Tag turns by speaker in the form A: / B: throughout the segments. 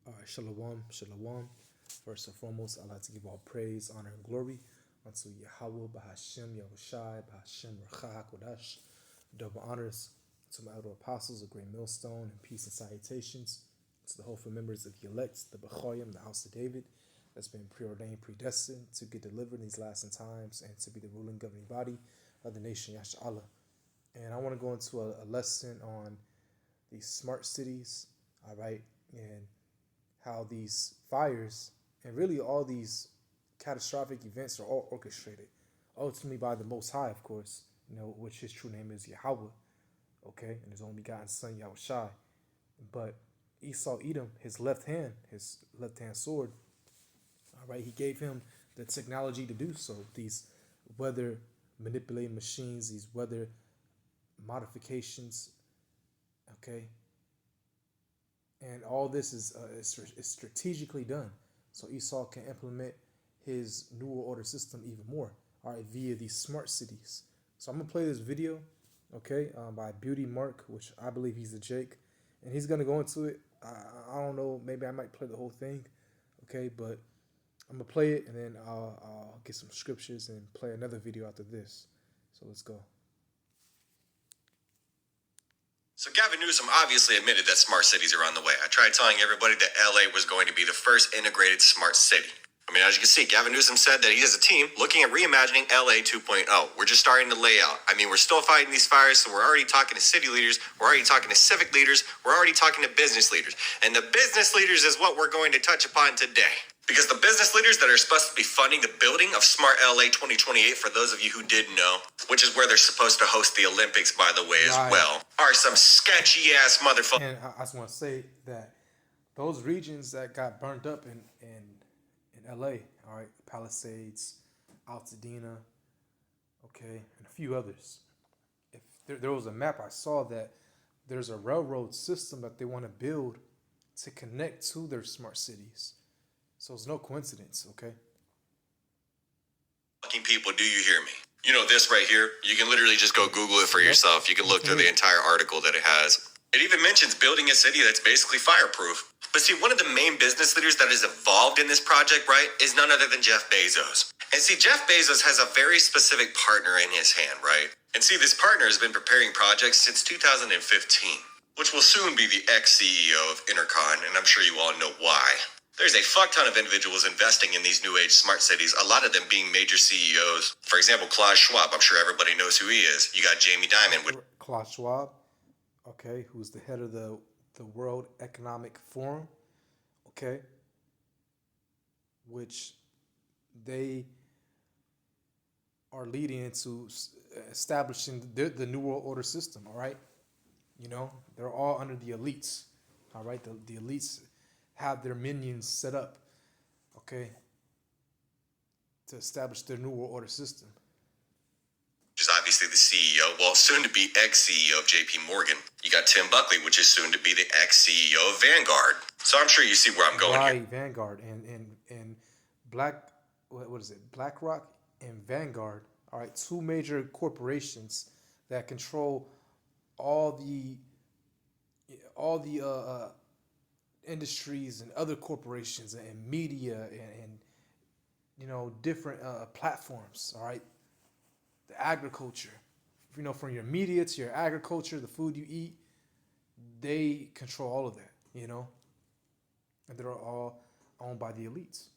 A: All right, shalom, shalom. First and foremost, I'd like to give all praise, honor, and glory unto Yahweh, Bahashem, Yahushai, Bahashem, Rachah, Kodash. Double honors to my elder apostles, a great millstone, and peace and salutations to the hopeful members of the elect, the Bechoyim, the house of David, that's been preordained, predestined to get delivered in these last end times and to be the ruling governing body of the nation, Yashala. And I want to go into a lesson on these smart cities, all right, and how these fires and really all these catastrophic events are all orchestrated ultimately by the Most High, of course, which his true name is Yahweh, okay, and his only begotten son Yahushai. But Esau Edom, his left hand sword, all right, he gave him the technology to do so. These weather manipulating machines, these weather modifications, okay, and all this is strategically done so Esau can implement his New World Order system even more, all right, via these smart cities. So I'm gonna play this video, okay, by Beauty Mark, which I believe he's the Jake, and he's gonna go into it. I don't know, maybe I might play the whole thing, okay, but I'm gonna play it and then I'll get some scriptures and play another video after this. So let's go.
B: So Gavin Newsom obviously admitted that smart cities are on the way. I tried telling everybody that LA was going to be the first integrated smart city. I mean, as you can see, Gavin Newsom said that he has a team looking at reimagining LA 2.0. We're just starting to lay out. I mean, we're still fighting these fires, so we're already talking to city leaders, we're already talking to civic leaders, we're already talking to business leaders. And the business leaders is what we're going to touch upon today. Because the business leaders that are supposed to be funding the building of Smart LA 2028, for those of you who didn't know, which is where they're supposed to host the Olympics, by the way, as well, are some sketchy ass motherfuckers.
A: And I just want to say that those regions that got burnt up in LA, all right, Palisades, Altadena, okay, and a few others. If there was a map, I saw that there's a railroad system that they want to build to connect to their smart cities. So it's no coincidence, okay?
B: Fucking people, do you hear me? You know this right here? You can literally just go Google it for yourself. You can look through the entire article that it has. It even mentions building a city that's basically fireproof. But see, one of the main business leaders that is involved in this project, right, is none other than Jeff Bezos. And see, Jeff Bezos has a very specific partner in his hand, right? And see, this partner has been preparing projects since 2015, which will soon be the ex-CEO of Intercon, and I'm sure you all know why. There's a fuck ton of individuals investing in these new age smart cities, a lot of them being major CEOs. For example, Klaus Schwab, I'm sure everybody knows who he is. You got Jamie Dimon.
A: Klaus Schwab, okay, who's the head of the World Economic Forum, okay, which they are leading into establishing the New World Order system, all right? You know, they're all under the elites, all right? The elites have their minions set up, okay, to establish their New World Order system.
B: Which is obviously the CEO, well, soon to be ex-CEO of JP Morgan. You got Tim Buckley, which is soon to be the ex-CEO of Vanguard. So I'm sure you see where I'm going
A: here.
B: Right,
A: Vanguard and what is it? BlackRock and Vanguard, all right, two major corporations that control all the industries and other corporations and media and you know, different platforms, all right, the agriculture, you know, from your media to your agriculture, the food you eat, they control all of that, you know, and they're all owned by the elites.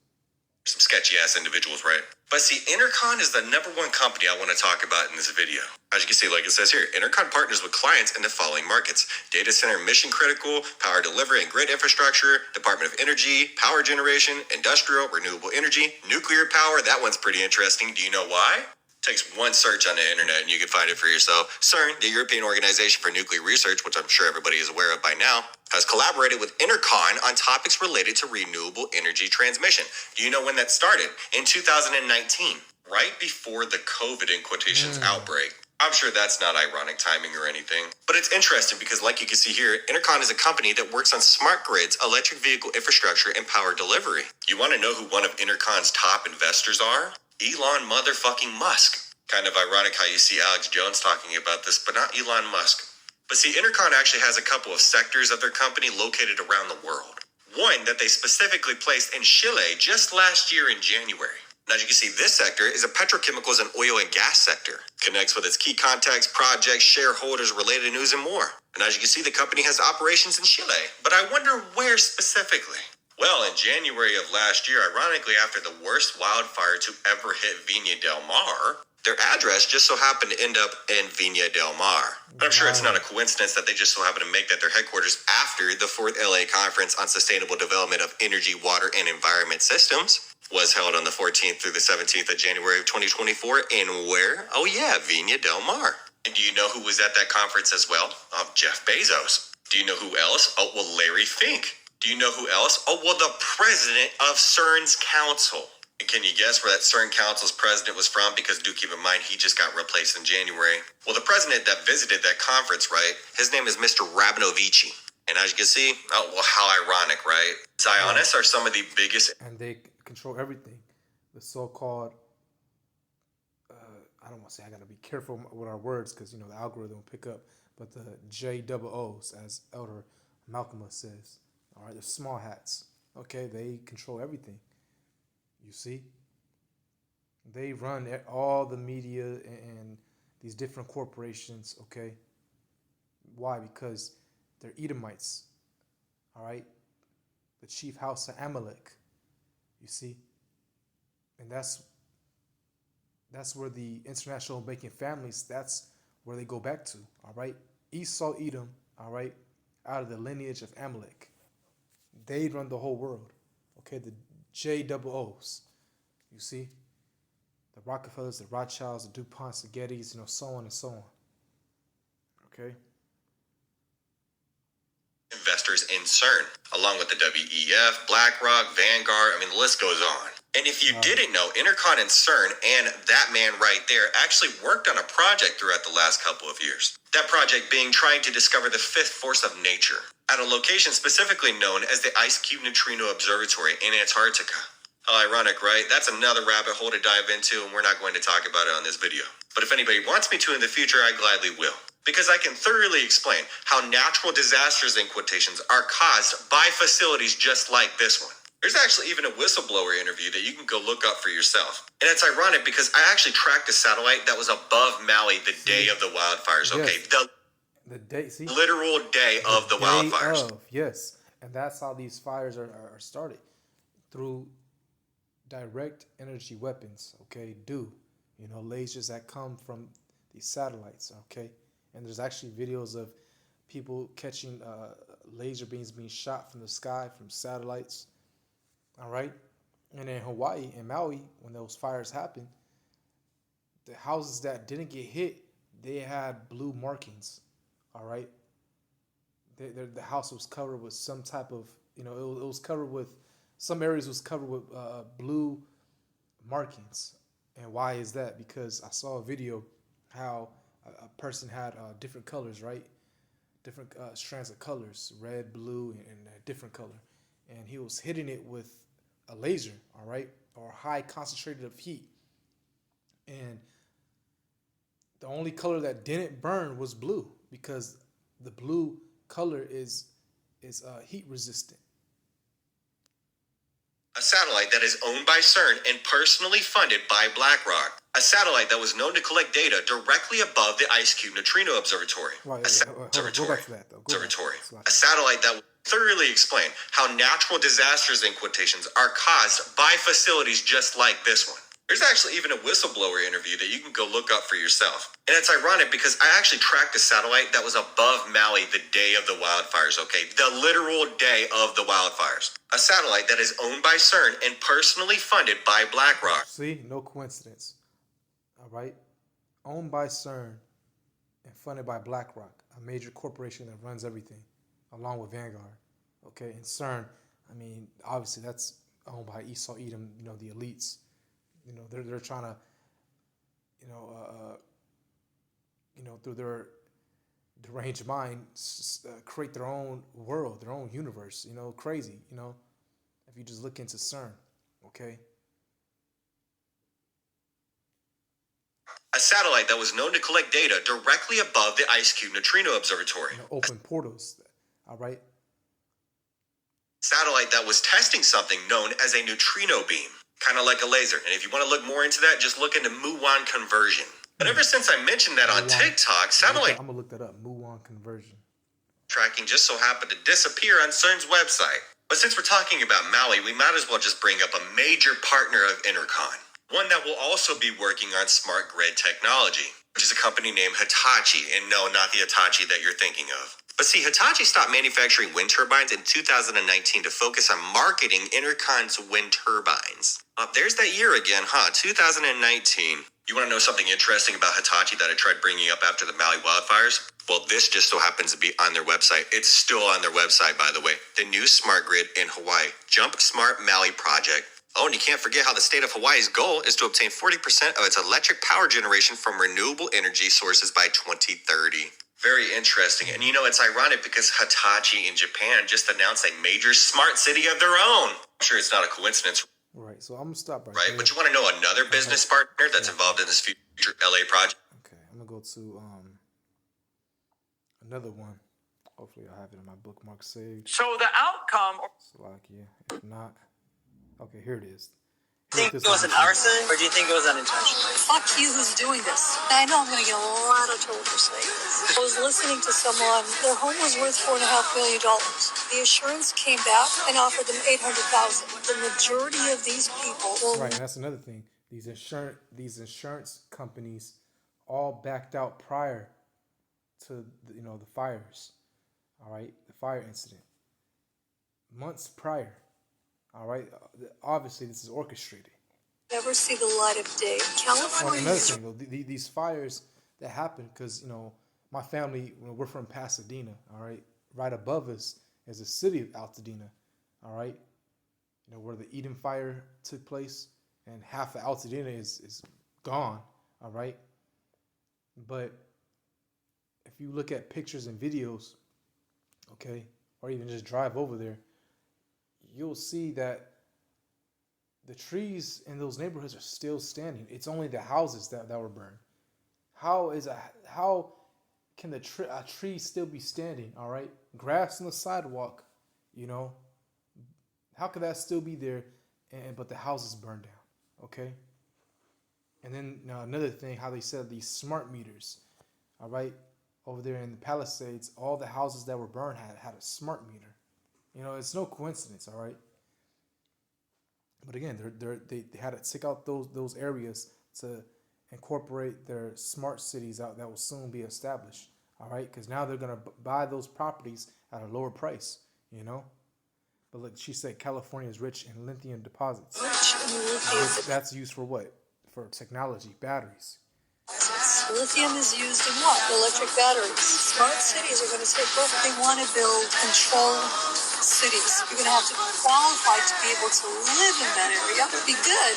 B: Some sketchy ass individuals, right? But see, Intercon is the #1 company I want to talk about in this video. As you can see, like it says here, Intercon partners with clients in the following markets: data center, mission critical, power delivery and grid infrastructure, Department of Energy, power generation, industrial, renewable energy, nuclear power. That one's pretty interesting. Do you know why? Takes one search on the internet and you can find it for yourself. CERN, the European Organization for Nuclear Research, which I'm sure everybody is aware of by now, has collaborated with Intercon on topics related to renewable energy transmission. Do you know when that started? In 2019, right before the COVID in quotations outbreak. I'm sure that's not ironic timing or anything. But it's interesting because, like you can see here, Intercon is a company that works on smart grids, electric vehicle infrastructure, and power delivery. You want to know who one of Intercon's top investors are? Elon motherfucking Musk. Kind of ironic how you see Alex Jones talking about this, but not Elon Musk. But see, Intercon actually has a couple of sectors of their company located around the world. one that they specifically placed in Chile just last year in January. And as you can see, this sector is a petrochemicals and oil and gas sector. Connects with its key contacts, projects, shareholders, related news, and more. And as you can see, the company has operations in Chile. But I wonder where specifically? Well, in January of last year, ironically after the worst wildfire to ever hit Viña del Mar, their address just so happened to end up in Viña del Mar. And I'm sure it's not a coincidence that they just so happen to make that their headquarters after the 4th LA Conference on Sustainable Development of Energy, Water, and Environment Systems was held on the 14th through the 17th of January of 2024 in where? Oh yeah, Viña del Mar. And do you know who was at that conference as well? Jeff Bezos. Do you know who else? Oh, well, Larry Fink. Do you know who else? Oh, well, the president of CERN's council. And can you guess where that CERN council's president was from? Because do keep in mind, he just got replaced in January. Well, the president that visited that conference, right? His name is Mr. Rabinovici. And as you can see, oh, well, how ironic, right? Zionists are some of the biggest.
A: And they control everything. The so-called, I don't want to say, I got to be careful with our words because, the algorithm will pick up. But the JOOs, as Elder Malcolm says, all right, they're small hats. Okay, they control everything. You see? They run all the media and these different corporations, okay? Why? Because they're Edomites, all right? The chief house of Amalek, you see? And that's where the international banking families, that's where they go back to, all right? Esau, Edom, all right, out of the lineage of Amalek. They run the whole world, okay? The JOOs, you see? The Rockefellers, the Rothschilds, the DuPonts, the Gettys, so on and so on, okay?
B: Investors in CERN, along with the WEF, BlackRock, Vanguard, the list goes on. And if you didn't know, Intercon and CERN and that man right there actually worked on a project throughout the last couple of years. That project being trying to discover the fifth force of nature at a location specifically known as the Ice Cube Neutrino Observatory in Antarctica. How ironic, right? That's another rabbit hole to dive into, and we're not going to talk about it on this video. But if anybody wants me to in the future, I gladly will. Because I can thoroughly explain how natural disasters, in quotations, are caused by facilities just like this one. There's actually even a whistleblower interview that you can go look up for yourself. And it's ironic because I actually tracked a satellite that was above Maui the day of the wildfires, okay?
A: Yes. The day, see?
B: Literal day of the wildfires.
A: Yes. And that's how these fires are started. Through direct energy weapons, okay? Lasers that come from these satellites, okay? And there's actually videos of people catching laser beams being shot from the sky from satellites. All right. And in Hawaii and Maui, when those fires happened, the houses that didn't get hit, they had blue markings. All right. The house was covered with some type of, it was covered with, some areas was covered with blue markings. And why is that? Because I saw a video how a person had different colors, right? Different strands of colors, red, blue, and a different color. And he was hitting it with a laser, all right, or high concentrated of heat. And the only color that didn't burn was blue because the blue color is heat resistant.
B: A satellite that is owned by CERN and personally funded by BlackRock. A satellite that was known to collect data directly above the Ice Cube Neutrino Observatory.
A: Right, go back to that, though.
B: A satellite that will thoroughly explain how natural disasters, in quotations, are caused by facilities just like this one. There's actually even a whistleblower interview that you can go look up for yourself. And it's ironic because I actually tracked a satellite that was above Maui the day of the wildfires, okay? The literal day of the wildfires. A satellite that is owned by CERN and personally funded by BlackRock.
A: See, no coincidence. All right? Owned by CERN and funded by BlackRock, a major corporation that runs everything, along with Vanguard. Okay? And CERN, obviously that's owned by Esau, Edom, the elites. They're trying to, through their deranged mind, create their own world, their own universe. Crazy. If you just look into CERN, okay.
B: A satellite that was known to collect data directly above the Ice Cube Neutrino Observatory.
A: Open portals. All right.
B: satellite that was testing something known as a neutrino beam, kind of like a laser. And if you want to look more into that, just look into muon conversion. But ever since I mentioned that on TikTok, satellite
A: I'm gonna look that up. Muon conversion.
B: tracking just so happened to disappear on CERN's website. But since we're talking about Maui, we might as well just bring up a major partner of Intercon, one that will also be working on smart grid technology, which is a company named Hitachi, and no, not the Hitachi that you're thinking of. But see, Hitachi stopped manufacturing wind turbines in 2019 to focus on marketing Intercon's wind turbines. There's that year again, huh? 2019. You want to know something interesting about Hitachi that I tried bringing up after the Maui wildfires? Well, this just so happens to be on their website. It's still on their website, by the way. The new smart grid in Hawaii, Jump Smart Maui project. Oh, and you can't forget how the state of Hawaii's goal is to obtain 40% of its electric power generation from renewable energy sources by 2030. Very interesting. And you know, it's ironic because Hitachi in Japan just announced a major smart city of their own. I'm sure it's not a coincidence.
A: Right. So I'm gonna stop right
B: there. But you want to know another business partner that's involved in this future LA project?
A: Okay, I'm gonna go to another one. Hopefully I have it in my bookmark saved.
C: So the outcome...
A: Slovakia. If not... Okay, here it is.
D: Do you think it was an arson, or do you think it was unintentional?
E: Fuck you who's doing this. I know I'm going to get a lot of trouble for saying this. I was listening to someone, their home was worth $4.5 million. The assurance came back and offered them $800,000. The majority of these people will...
A: Right, and that's another thing. These insurance companies all backed out prior to the fires. All right, the fire incident. Months prior. All right. Obviously, this is orchestrated.
E: Never see the light of day. California.
A: Another thing, though, these fires that happen because my family, we're from Pasadena. All right, right above us is the city of Altadena. All right, where the Eden fire took place, and half of Altadena is gone. All right, but if you look at pictures and videos, okay, or even just drive over there, you'll see that the trees in those neighborhoods are still standing. It's only the houses that were burned. How can a tree still be standing? All right, grass on the sidewalk, how could that still be there? But the houses burned down. Okay. And then now another thing, how they said these smart meters. All right, over there in the Palisades, all the houses that were burned had a smart meter. It's no coincidence, all right. But again, they had to take out those areas to incorporate their smart cities out that will soon be established, all right. Because now they're gonna buy those properties at a lower price, But look, she said California is rich in lithium deposits. That's used for what? For technology, batteries.
E: Lithium is used in what? Electric batteries. Smart cities are going to take over. They want to build controlled cities. You're going to have to qualify to be able to live in that area, be good,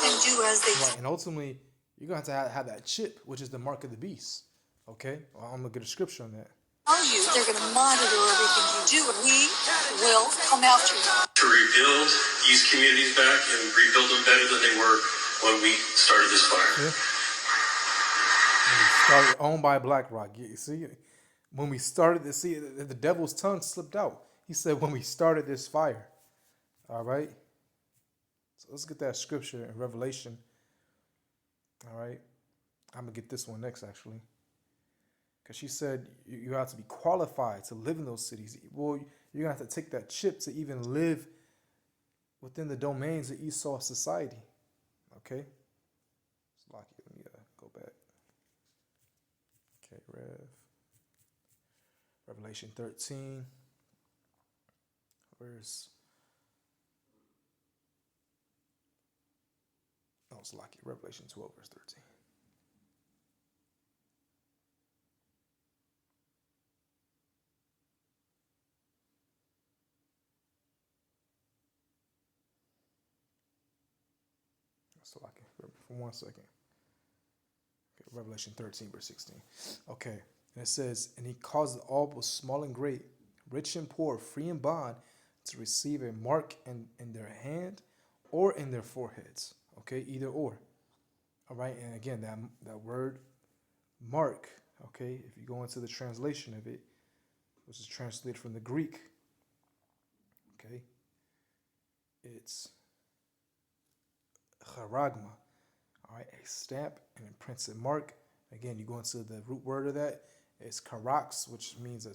E: and do as they do.
A: Right, and ultimately, you're going to have that chip, which is the mark of the beast. Okay? Well, I'm going to get a scripture on that.
E: They're going to monitor everything you do, and we will come after you.
F: To rebuild these communities back and rebuild them better than they were when we started this fire.
A: Yeah. Started owned by BlackRock. You see, when we started this, the devil's tongue slipped out. He said, when we started this fire. All right. So let's get that scripture in Revelation. All right. I'm going to get this one next, actually. Because she said you have to be qualified to live in those cities. Well, you're going to have to take that chip to even live within the domains of Esau society. Okay. Let me go back. Okay, Revelation 13. Where's... Oh, it's lucky. Revelation 12, verse 13. So I can, for 1 second. Okay, Revelation 13, verse 16. Okay, and it says, and he caused all, both small and great, rich and poor, free and bond, to receive a mark in their hand or in their foreheads. Okay, either or. All right, and again, that word mark, okay, if you go into the translation of it, which is translated from the Greek, okay, it's charagma. All right, a stamp, an imprinted mark. Again, you go into the root word of that. It's karax, which means a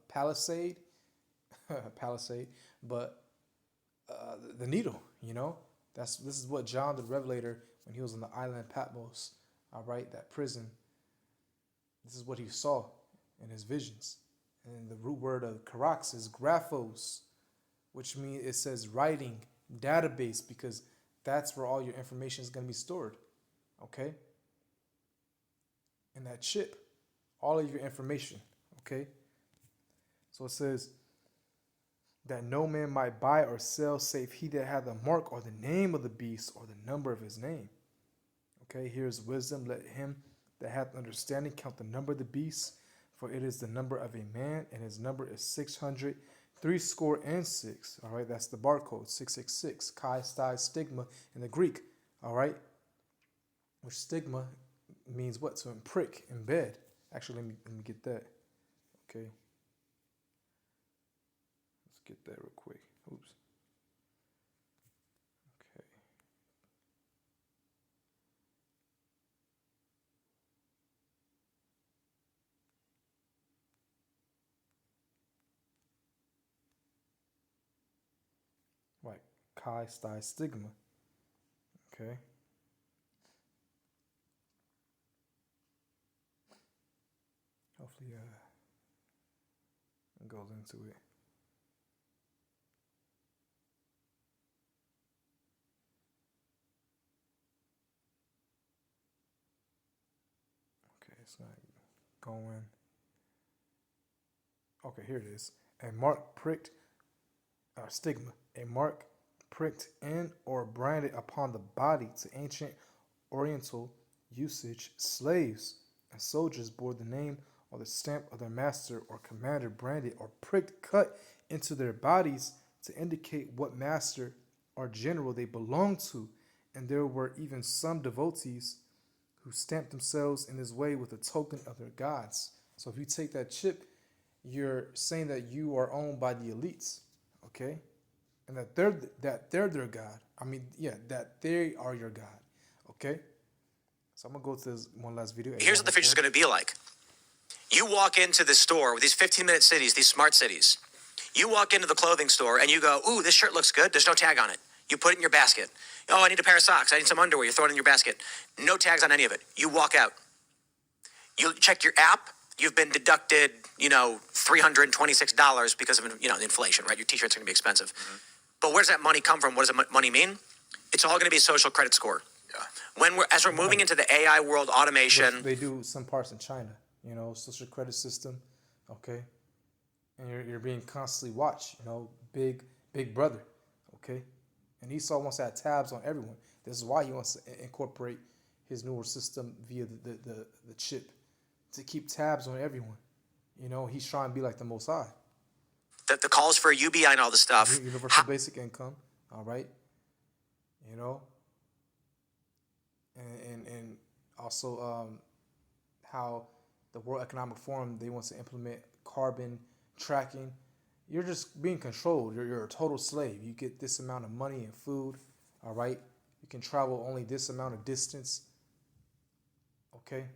A: palisade, palisade. But the needle, this is what John the Revelator, when he was on the island of Patmos, all right, that prison. This is what he saw in his visions. And the root word of karax is graphos, which means it says writing, database, because that's where all your information is going to be stored. Okay? In that chip, all of your information. Okay? So it says that no man might buy or sell save he that hath the mark or the name of the beast or the number of his name. Okay, here's wisdom. Let him that hath understanding count the number of the beast, for it is the number of a man, and his number is 600, 6. All right, that's the barcode, 666. Chi, stai, stigma in the Greek. All right, which stigma means what? To imprick, embed. Actually, let me get that. Okay, let's get that real quick. Oops. Okay. Right, chi, stai, stigma. Okay. Hopefully, it goes into it. Okay, it's not going. Okay, here it is. A mark pricked, stigma. A mark pricked in or branded upon the body. To ancient Oriental usage, slaves and soldiers bore the name or the stamp of their master or commander branded or pricked, cut into their bodies to indicate what master or general they belonged to. And there were even some devotees who stamped themselves in this way with a token of their gods. So if you take that chip, you're saying that you are owned by the elites, okay? And that they're their God. I mean, yeah, that they are your God, okay? So I'm gonna go to this one last video.
C: Here's what the future's gonna be like. You walk into the store with these 15-minute cities, these smart cities. You walk into the clothing store and you go, ooh, this shirt looks good. There's no tag on it. You put it in your basket. Oh, I need a pair of socks. I need some underwear. You throw it in your basket. No tags on any of it. You walk out. You check your app. You've been deducted, $326 because of, the inflation, right? Your t-shirts are going to be expensive. Mm-hmm. But where does that money come from? What does that money mean? It's all going to be a social credit score. Yeah. As we're moving into the AI world, automation.
A: Which they do some parts in China, social credit system, okay? And you're being constantly watched, big brother, okay? And Esau wants to have tabs on everyone. This is why he wants to incorporate his newer system via the chip, to keep tabs on everyone. He's trying to be like the Most High.
C: The calls for UBI and all this stuff.
A: Universal basic income, all right? And also how the World Economic Forum, they want to implement carbon tracking. You're just being controlled. You're a total slave. You get this amount of money and food, all right? You can travel only this amount of distance, okay?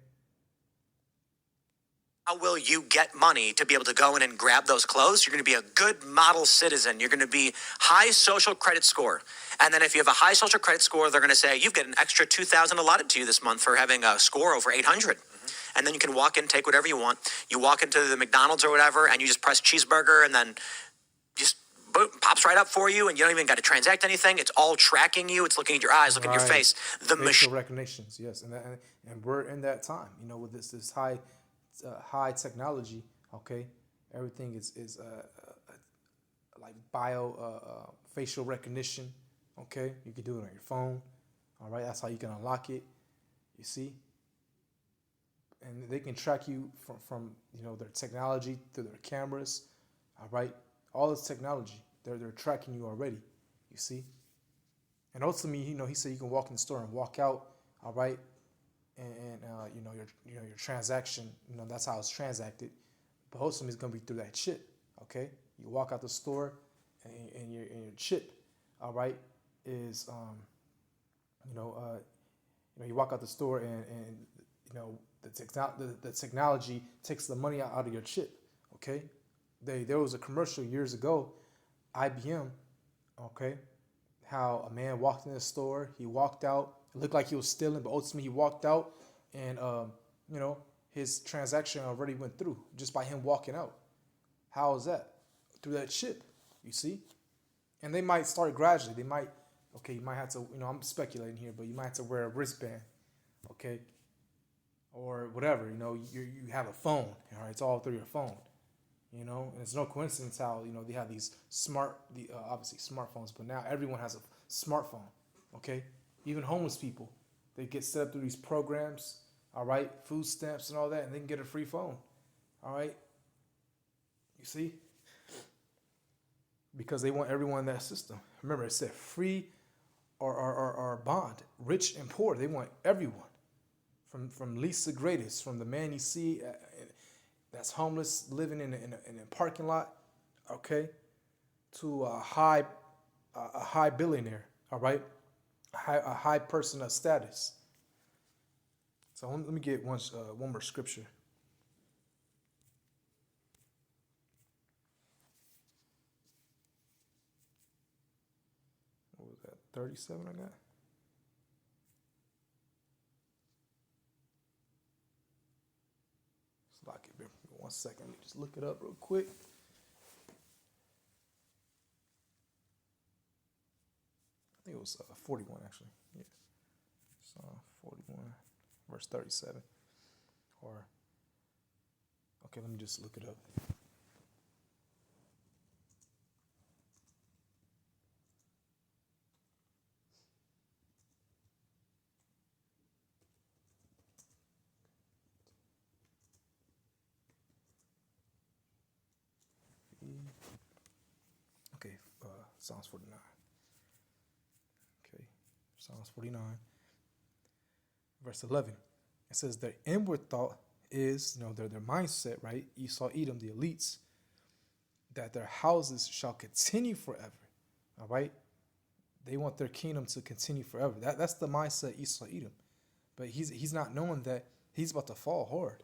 C: How will you get money to be able to go in and grab those clothes? You're going to be a good model citizen. You're going to be high social credit score. And then if you have a high social credit score, they're going to say, you've got an extra $2,000 allotted to you this month for having a score over 800. Mm-hmm. And then you can walk in, take whatever you want. You walk into the McDonald's or whatever, and you just press cheeseburger, and then just boom, pops right up for you, and you don't even got to transact anything. It's all tracking you. It's looking at your eyes, looking at your face. The
A: facial recognitions, yes. And we're in that time, with this high technology, okay? Everything is like facial recognition, okay? You can do it on your phone, all right? That's how you can unlock it, you see? And they can track you from their technology through their cameras, all right? All this technology, they're tracking you already, you see? And ultimately, he said you can walk in the store and walk out, all right? And your transaction, that's how it's transacted. But ultimately, it's gonna be through that chip. Okay, you walk out the store, and your chip all right, is you walk out the store and the technology takes the money out of your chip. Okay, there was a commercial years ago, IBM. Okay, how a man walked in the store, he walked out. It looked like he was stealing, but ultimately he walked out, and his transaction already went through just by him walking out. How is that? Through that chip, you see. And they might start gradually. They might, you might have to, I'm speculating here, but you might have to wear a wristband, okay, or whatever. You have a phone. All right, it's all through your phone. And it's no coincidence how they have these obviously smartphones, but now everyone has a smartphone. Okay, even homeless people, they get set up through these programs. All right, food stamps and all that, and they can get a free phone. All right, you see, because they want everyone in that system. Remember, it said free or bond, rich and poor. They want everyone, from least to greatest, from the man you see that's homeless living in a parking lot, okay, to a high billionaire, all right, a high person of status. So let me get one more scripture. What was that? 37 I got? Lock it. 1 second. Let me just look it up real quick. I think it was 41 actually. Yeah. Psalm 41, verse 37. Okay, let me just look it up. Okay, Psalms 49. Okay, Psalms 49, verse 11. It says their inward thought is, their mindset, right? Esau, Edom, the elites, that their houses shall continue forever. All right, they want their kingdom to continue forever. That's the mindset Esau, Edom. But he's not knowing that he's about to fall hard.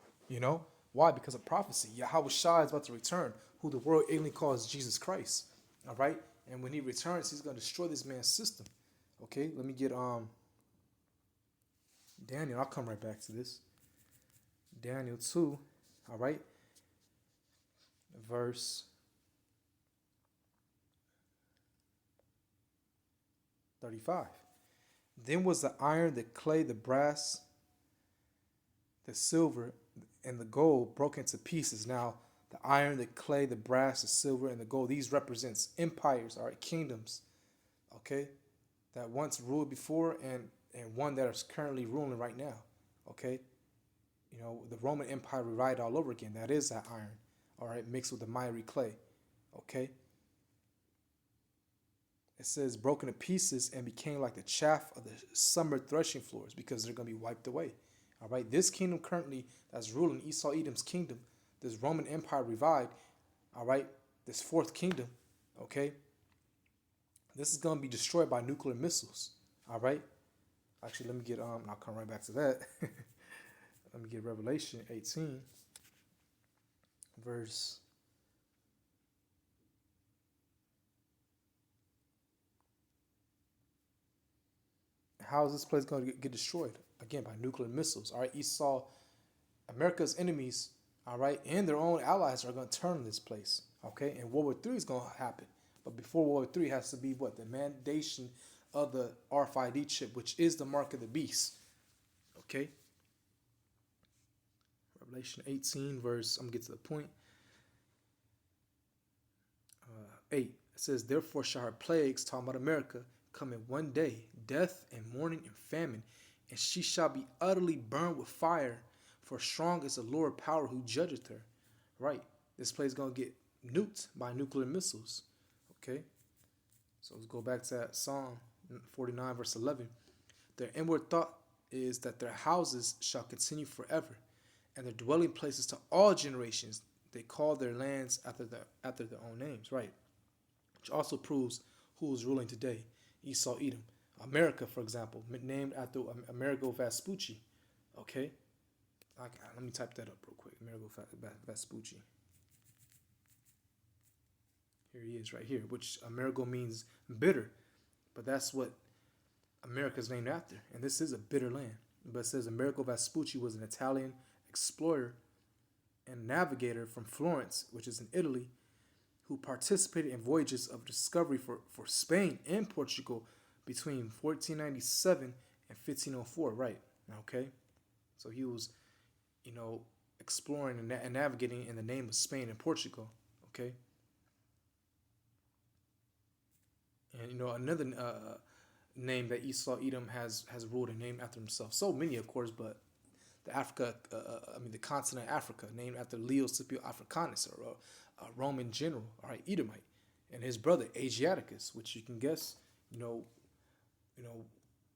A: Why? Because of prophecy. Yahweh Shai is about to return, who the world alien calls Jesus Christ. All right, and when he returns, he's going to destroy this man's system. Okay, let me get Daniel. I'll come right back to this. Daniel 2, all right, verse 35. Then was the iron, the clay, the brass, the silver, and the gold broken to pieces. Now, the iron, the clay, the brass, the silver, and the gold, these represents empires, all right, kingdoms, okay, that once ruled before and one that is currently ruling right now, okay. The Roman Empire revived all over again. That is that iron, all right, mixed with the miry clay, okay. It says broken to pieces and became like the chaff of the summer threshing floors because they're going to be wiped away. All right, this kingdom currently that's ruling, Esau, Edom's kingdom, this Roman Empire revived, all right, this fourth kingdom, okay, this is going to be destroyed by nuclear missiles, all right. Actually, let me get, I'll come right back to that. Let me get Revelation 18, verse... How is this place going to get destroyed? Again, by nuclear missiles. All right, Esau, America's enemies, all right, and their own allies are going to turn this place. Okay, and World War III is going to happen. But before World War III has to be what? The mandation of the RFID chip, which is the mark of the beast. Okay. Revelation 18, verse, I'm going to get to the point. 8. It says, therefore shall her plagues, talking about America, come in one day, death and mourning and famine, and she shall be utterly burned with fire, for strong is the Lord power who judgeth her. Right. This place is going to get nuked by nuclear missiles. Okay. So let's go back to that Psalm 49, verse 11. Their inward thought is that their houses shall continue forever, and their dwelling places to all generations. They call their lands after their own names. Right. Which also proves who is ruling today, Esau, Edom. America, for example, named after Amerigo Vespucci. Okay, let me type that up real quick. Amerigo Vespucci. Here he is right here, which Amerigo means bitter, but that's what America is named after. And this is a bitter land. But it says Amerigo Vespucci was an Italian explorer and navigator from Florence, which is in Italy, who participated in voyages of discovery for Spain and Portugal between 1497 and 1504, right? Okay, so he was, exploring and navigating in the name of Spain and Portugal, okay? And, another name that Esau Edom has ruled and named after himself. So many, of course, but the continent Africa, named after Leo Scipio Africanus, or a Roman general, all right, Edomite, and his brother Asiaticus, which you can guess,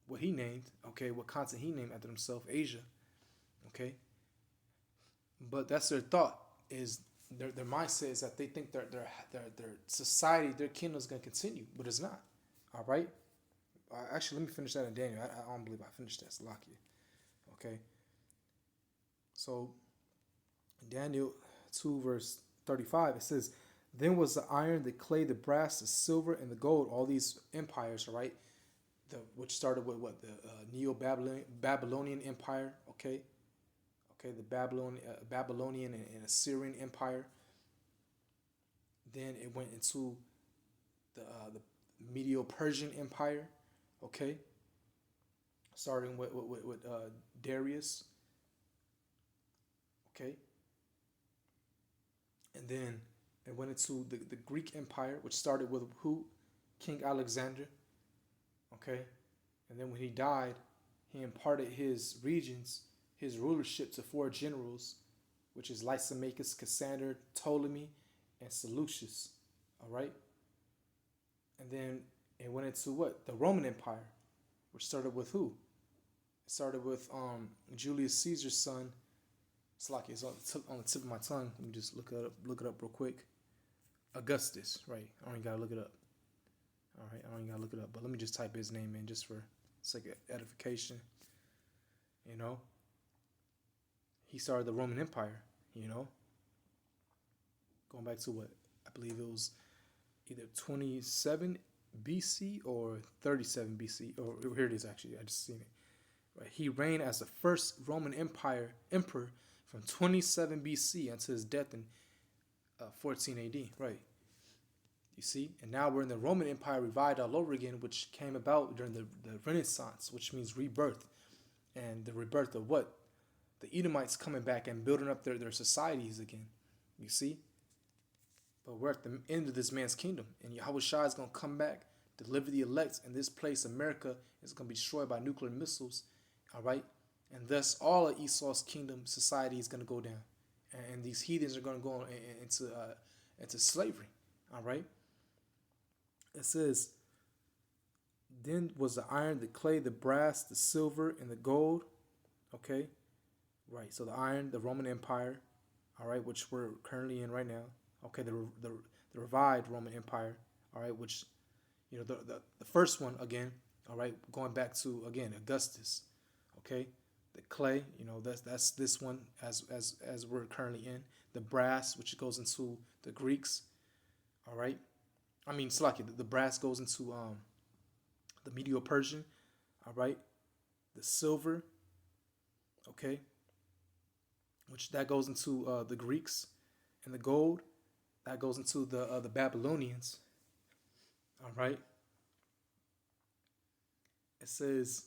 A: what he named, okay, what continent he named after himself, Asia, okay. But that's their thought, is their mindset is that they think their society, their kingdom is going to continue, but it's not. All right. Actually, let me finish that in Daniel. I don't believe I finished that. Salakia. Okay. So, Daniel 2 verse 35, it says, "Then was the iron, the clay, the brass, the silver, and the gold," all these empires, all right, which started with what, the Neo-Babylonian Empire, okay, the Babylonian and Assyrian Empire. Then it went into the Medo-Persian Empire, okay, starting with Darius, okay, and then it went into the Greek Empire, which started with who? King Alexander, okay, and then when he died, he imparted his regions, his rulership, to 4 generals, which is Lysimachus, Cassander, Ptolemy, and Seleucus, all right? And then it went into what? The Roman Empire, which started with who? It started with Julius Caesar's son. It's like it's on the tip of my tongue. Let me just look it up real quick. Augustus, right? I don't even gotta look it up. All right, I don't even gotta look it up. But let me just type his name in just for sake of edification. He started the Roman Empire. Going back to what I believe it was either 27 BC or 37 BC. Or here it is, actually. I just seen it. Right. He reigned as the first Roman emperor from 27 BC until his death in 14 AD. Right. You see? And now we're in the Roman Empire revived all over again, which came about during the Renaissance, which means rebirth. And the rebirth of what? The Edomites coming back and building up their societies again. You see? But we're at the end of this man's kingdom. And Yahushua is going to come back, deliver the elect, and this place, America, is going to be destroyed by nuclear missiles. All right? And thus, all of Esau's kingdom society is going to go down. And these heathens are going to go into slavery. All right? It says, "Then was the iron, the clay, the brass, the silver, and the gold." Okay? Right. So the iron, the Roman Empire, all right, which we're currently in right now. Okay, the revived Roman Empire, all right, which, the first one again, all right, going back to again Augustus, okay, the clay, that's this one as we're currently in. The brass, which goes into the Greeks, all right. I mean, it's like the brass goes into the Medo-Persian, all right. The silver, okay, which that goes into the Greeks, and the gold that goes into the Babylonians. All right. It says,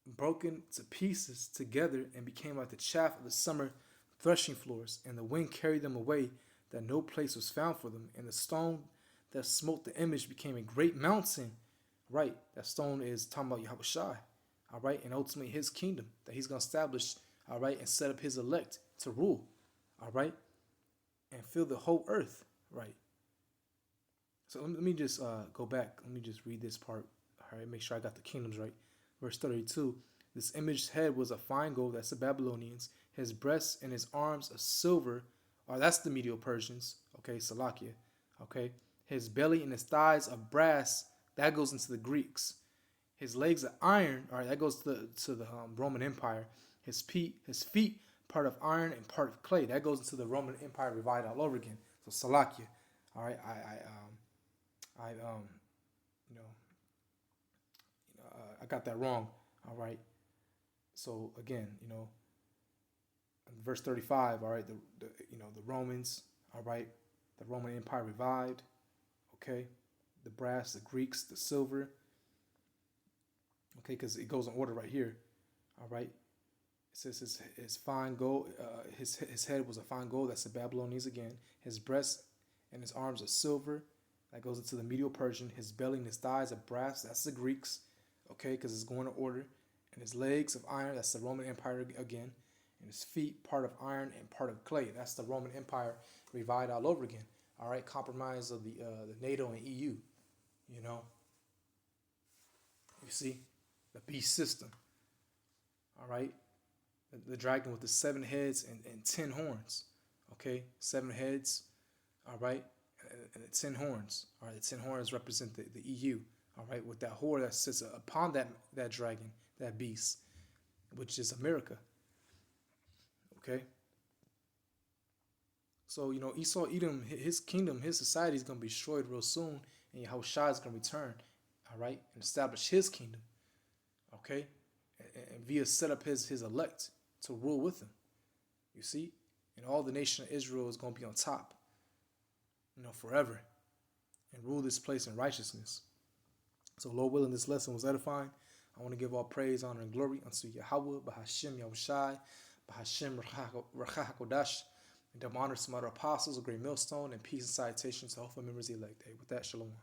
A: "Broken to pieces together and became like the chaff of the summer threshing floors, and the wind carried them away, that no place was found for them. And the stone that smote the image became a great mountain." Right. That stone is talking about Yahushua. All right. And ultimately his kingdom that he's going to establish. All right. And set up his elect to rule. All right. And fill the whole earth. Right. So let me just go back. Let me just read this part. All right. Make sure I got the kingdoms right. Verse 32. "This image's head was of fine gold." That's the Babylonians. "His breasts and his arms of silver." That's the Medo-Persians. Okay. Salakia. Okay. His belly and his thighs of brass, that goes into the Greeks. His legs of iron, all right, that goes to the Roman Empire. His feet, part of iron and part of clay, that goes into the Roman Empire revived all over again. So Salakia, all right, I got that wrong, all right. So again, verse 35, all right, the Romans, all right, the Roman Empire revived, okay, the brass, the Greeks, the silver, okay, because it goes in order right here, all right. It says his fine gold, his head was a fine gold, that's the Babylonians again. His breast and his arms are silver, that goes into the Medo-Persian. His belly and his thighs are brass, that's the Greeks, okay, because it's going in order. And his legs of iron, that's the Roman Empire again. And his feet, part of iron and part of clay, that's the Roman Empire revived all over again. All right, compromise of the NATO and EU, You see, the beast system. All right, the dragon with the 7 heads and 10 horns. Okay, 7 heads. All right, and the 10 horns. All right, the 10 horns represent the EU. All right, with that whore that sits upon that dragon, that beast, which is America. Okay. So, Esau, Edom, his kingdom, his society is going to be destroyed real soon. And Yahushua is going to return, all right, and establish his kingdom, okay, and via set up his elect to rule with him, you see. And all the nation of Israel is going to be on top, forever, and rule this place in righteousness. So, Lord willing, this lesson was edifying. I want to give all praise, honor, and glory unto Yahweh, Bahashem Yahushai, Bahashem Rachah HaKodash, and double honors to my apostles, a great millstone, and peace and salutation to all members of the elect. With that, shalom.